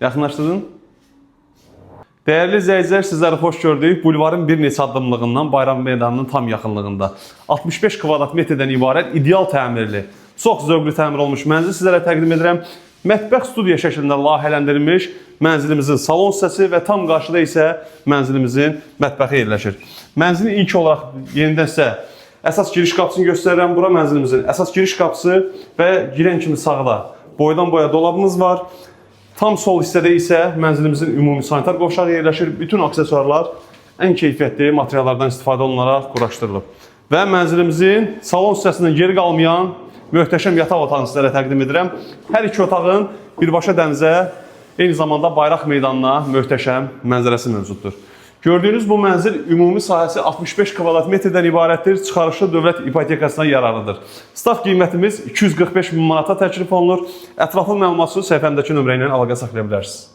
Yaxınlaşdırın. Değerli izləyicilər, sizləri xoş gördük. Bulvarın bir neçə addımlığından Bayram Meydanının tam yaxınlığında 65 kvadrat metrdən ibarət ideal təmirli, çox zövqlü təmir olmuş mənzil sizlərə təqdim edirəm. Mətbəx studiya şəklində layihələndirilmiş mənzilimizin salon hissəsi və tam qarşıda isə mənzilimizin mətbəxi yerləşir. Mənzilin ilk olaraq yenidən sizə əsas giriş qapısını göstərirəm. Bura mənzilimizin əsas giriş qapısı və girən kimi sağda boydan boya dolabımız var. Tam sol hissədə isə mənzilimizin ümumi sanitar qovşağı yerləşir. Bütün aksesuarlar ən keyfiyyətli materiallardan istifadə olunaraq quraşdırılıb. Və mənzilimizin salon hissəsindən geri qalmayan möhtəşəm yataq otağını sizlərə təqdim edirəm. Hər iki otağın birbaşa dənizə, eyni zamanda Bayraq meydanına möhtəşəm mənzərəsi mövcuddur. Gördüyünüz bu mənzil ümumi sahəsi 65 kvadrat metrdən ibarətdir. Çıxarışlı dövlət ipotekasına yararlıdır. Start qiymətimiz 245 min manata təklif olunur. Ətraflı məlumatı səhifəmdəki nömrə ilə əlaqə saxlaya bilərsiniz.